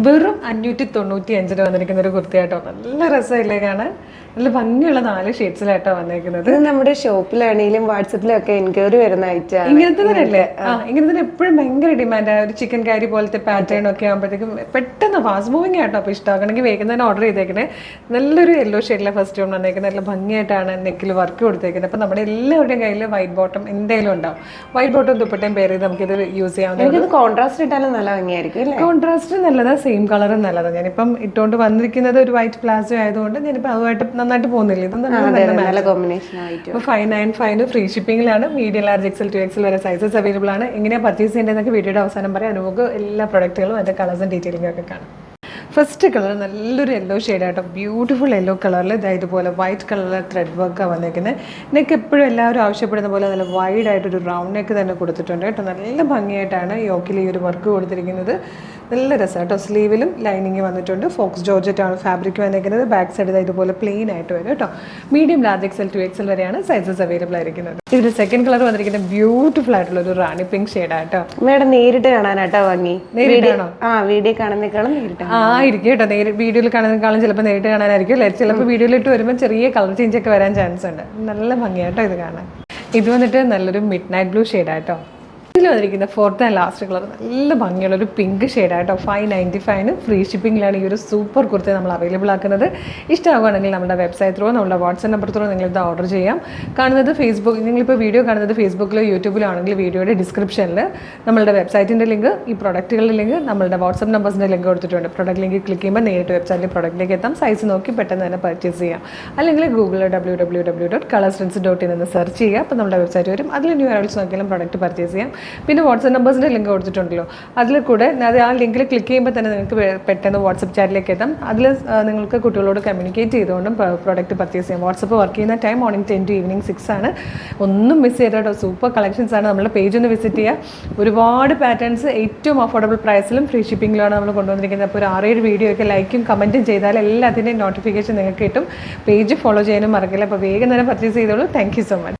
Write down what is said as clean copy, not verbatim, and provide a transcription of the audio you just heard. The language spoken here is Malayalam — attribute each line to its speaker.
Speaker 1: വെറും 595 വന്നിരിക്കുന്ന ഒരു കുർത്തിയാട്ടോ. നല്ല രസമില്ലേ കാണാൻ? നല്ല ഭംഗിയുള്ള 4 ഷെയ്ഡ്സിലായിട്ടോ വന്നിരിക്കുന്നത്.
Speaker 2: ഇത് നമ്മുടെ ഷോപ്പിലാണെങ്കിലും വാട്സപ്പിലും ഒക്കെ എൻക്വയറി വരുന്ന ഐറ്റം.
Speaker 1: ഇങ്ങനത്തെ തന്നെയല്ലേ? ഇങ്ങനത്തെ തന്നെ എപ്പോഴും ഭയങ്കര ഡിമാൻഡ്. ഒരു ചിക്കൻ കാരി പോലത്തെ പാറ്റേൺ ഒക്കെ ആകുമ്പോഴത്തേക്കും പെട്ടെന്ന് ഫാസ്റ്റ് മൂവിങ് ആയിട്ടോ. അപ്പോൾ ഇഷ്ടമാക്കണമെങ്കിൽ വേഗം തന്നെ ഓർഡർ ചെയ്തേക്കണേ. നല്ലൊരു യെല്ലോ ഷെയ്ഡിലെ ഫസ്റ്റ് ടൈം വന്നേക്കുന്നത്. നല്ല ഭംഗിയായിട്ടാണ് നെക്കിൽ വർക്ക് കൊടുത്തേക്കുന്നത്. അപ്പോൾ നമ്മുടെ എല്ലാവരുടെയും കയ്യിൽ വൈറ്റ് ബോട്ടം എന്തായാലും ഉണ്ടാവും. വൈറ്റ് ബോട്ടം ദുപ്പട്ടയും പേര് ചെയ്ത് നമുക്കിത് യൂസ് ചെയ്യാവുന്നത്.
Speaker 2: കോൺട്രാസ്റ്റ് ഇട്ടാലും നല്ല ഭംഗിയായിരിക്കും.
Speaker 1: കോൺട്രാസ്റ്റ് നല്ലതാ, സെയിം കളറും നല്ലതാണ്. ഞാനിപ്പം ഇട്ടുകൊണ്ട് വന്നിരിക്കുന്നത് ഒരു വൈറ്റ് പ്ലാസോ ആയതുകൊണ്ട് ഞാനിപ്പോൾ അതുമായിട്ട് നന്നായിട്ട് പോകുന്നില്ല. ഇത്
Speaker 2: നല്ല കോമ്പിനേഷൻ ആയിട്ട്.
Speaker 1: അപ്പോൾ 595 ഫ്രീ ഷിപ്പിംഗിലാണ്. മീഡിയം, ലാർജ്, എക്സൽ, 2XL വരെ സൈസസ് അവൈലബിൾ ആണ്. എങ്ങനെയാണ് പർച്ചേസ് ചെയ്യേണ്ടതെന്നൊക്കെ വീഡിയോയുടെ അവസാനം പറയാം. നമുക്ക് എല്ലാ പ്രൊഡക്റ്റുകളും അതിൻ്റെ കളേഴ്സും ഡീറ്റെയിലിംഗും ഒക്കെ കാണാം. ഫസ്റ്റ് കളർ നല്ലൊരു യെല്ലോ ഷെയ്ഡായിട്ടോ. ബ്യൂട്ടിഫുൾ യെല്ലോ കളറിൽ ഇതുപോലെ വൈറ്റ് കളറിൽ ത്രെഡ് വർക്കാണ് വന്നേക്കുന്നത്. നെക്ക് എപ്പോഴും എല്ലാവരും ആവശ്യപ്പെടുന്ന പോലെ നല്ല വൈഡായിട്ടൊരു റൗണ്ട് നെക്ക് തന്നെ കൊടുത്തിട്ടുണ്ട് കേട്ടോ. നല്ല ഭംഗിയായിട്ടാണ് യോക്കിൽ ഈ ഒരു വർക്ക് കൊടുത്തിരിക്കുന്നത്. നല്ല രസമാണ് കേട്ടോ. സ്ലീവിലും ലൈനിങ് വന്നിട്ടുണ്ട്. ഫോക്സ് ജോർജറ്റാണ് ഫാബ്രിക് വന്നിരിക്കുന്നത്. ബാക്ക് സൈഡ് ഇതുപോലെ പ്ലെയിൻ ആയിട്ട് വരും കേട്ടോ. മീഡിയം, ലാർജ്, എക്സൽ, 2XL വരെയാണ് സൈസസ് അവൈലബിൾ ആയിരിക്കുന്നത്. ഇതിൻ്റെ സെക്കൻഡ് കളർ വന്നിരിക്കുന്നത് ബ്യൂട്ടിഫുൾ ആയിട്ടുള്ള ഒരു റാണി പിങ്ക് ഷെയ്ഡായിട്ടോ.
Speaker 2: മേഡം നേരിട്ട് കാണാനായിട്ടോ ഭംഗി.
Speaker 1: നേരിട്ടാണോ?
Speaker 2: വീഡിയോ കാണുന്നേക്കാളും നേരിട്ട്
Speaker 1: ആയിരിക്കും കേട്ടോ. വീഡിയോയിൽ കാണുന്നതിനേക്കാളും ചിലപ്പോൾ നേരിട്ട് കാണാനായിരിക്കും അല്ലേ. ചിലപ്പോൾ വീഡിയോയിലിട്ട് വരുമ്പോൾ ചെറിയ കളർ ചേഞ്ച് ഒക്കെ വരാൻ ചാൻസ് ഉണ്ട്. നല്ല ഭംഗിയായിട്ടോ ഇത് കാണാൻ. ഇത് വന്നിട്ട് നല്ലൊരു മിഡ് നൈറ്റ് ബ്ലൂ ഷെയ്ഡായിട്ടോ. ഇതിൽ വന്നിരിക്കുന്ന ഫോർത്ത് ആൻഡ് ലാസ്റ്റ് കളർ നല്ല ഭംഗിയുള്ള ഒരു പിങ്ക് ഷെയ്ഡായിട്ടോ. 595 ഫ്രീ ഷിപ്പിംഗിലാണ് ഈ ഒരു സൂപ്പർ കുർത്തി നമ്മൾ അവൈലബിൾ ആക്കുന്നത്. ഇഷ്ടമാകുകയാണെങ്കിൽ നമ്മുടെ വെബ്സൈറ്റ് ത്രൂ, നമ്മുടെ വാട്സ്ആപ്പ് നമ്പർ ത്രൂ നിങ്ങളിത് ഓർഡർ ചെയ്യാം. കാണുന്നത് ഫേസ്ബുക്ക്, നിങ്ങളിപ്പോൾ വീഡിയോ കാണുന്നത് ഫേസ്ബുക്കിലോ യൂട്യൂബിലോ ആണെങ്കിൽ വീഡിയോയുടെ ഡിസ്ക്രിപ്ഷനിൽ നമ്മളുടെ വെബ്സൈറ്റിൻ്റെ ലിങ്ക്, ഈ പ്രൊഡക്റ്റുകളുടെ ലിങ്ക്, നമ്മളുടെ വാട്സ്ആപ്പ് നമ്പേഴ്സിൻ്റെ ലിങ്ക് കൊടുത്തിട്ടുണ്ട്. പ്രൊഡക്റ്റ് ലിങ്ക് ക്ലിക്ക് ചെയ്യുമ്പോൾ നേരിട്ട് വെബ്സൈറ്റിൽ പ്രൊഡക്റ്റിലേക്ക് എത്താം. സൈസ് നോക്കി പെട്ടെന്ന് തന്നെ പർച്ചേസ് ചെയ്യാം. അല്ലെങ്കിൽ ഗൂഗിളിൽ www.colorsfriends.in എന്ന് സെർച്ച് ചെയ്യുക. അപ്പോൾ നമ്മുടെ വെബ്സൈറ്റ് വരും. അതിൽ ന്യൂ അറൈവൽസ് നോക്കിയാലും പ്രൊഡക്റ്റ് പർച്ചേസ് ചെയ്യാം. പിന്നെ വാട്സ്ആപ്പ് നമ്പേഴ്സിൻ്റെ ലിങ്ക് കൊടുത്തിട്ടുണ്ടല്ലോ. അതിൽ കൂടെ ആ ലിങ്കിൽ ക്ലിക്ക് ചെയ്യുമ്പോൾ തന്നെ നിങ്ങൾക്ക് പെട്ടെന്ന് വാട്സപ്പ് ചാറ്റിലേക്ക് എത്താം. അതിൽ നിങ്ങൾക്ക് കുട്ടികളോട് കമ്മ്യൂണിക്കേറ്റ് ചെയ്തുകൊണ്ടും പ്രൊഡക്റ്റ് പർച്ചേസ് ചെയ്യാം. വാട്സപ്പ് വർക്ക് ചെയ്യുന്ന ടൈം മോർണിംഗ് 10 to ഈവനിങ് 6 ആണ്. ഒന്നും മിസ് ചെയ്തിട്ടോ. സൂപ്പർ കളക്ഷൻസ് ആണ്. നമ്മുടെ പേജ് ഒന്ന് വിസിറ്റ് ചെയ്യുക. ഒരുപാട് പാറ്റേൺസ് ഏറ്റവും അഫോർഡബിൾ പ്രൈസിലും ഫ്രീ ഷിപ്പിംഗിലാണ് നമ്മൾ കൊണ്ടുവന്നിരിക്കുന്നത്. അപ്പോൾ ഒരു 6-7 വീഡിയോ ഒക്കെ ലൈക്കും കമൻറ്റും ചെയ്താൽ എല്ലാത്തിൻ്റെയും നോട്ടിഫിക്കേഷൻ നിങ്ങൾക്ക് കിട്ടും. പേജ് ഫോളോ ചെയ്യാനും മറക്കില്ല. അപ്പോൾ വേഗം തന്നെ പർച്ചേസ് ചെയ്തോളൂ. Thank you so much.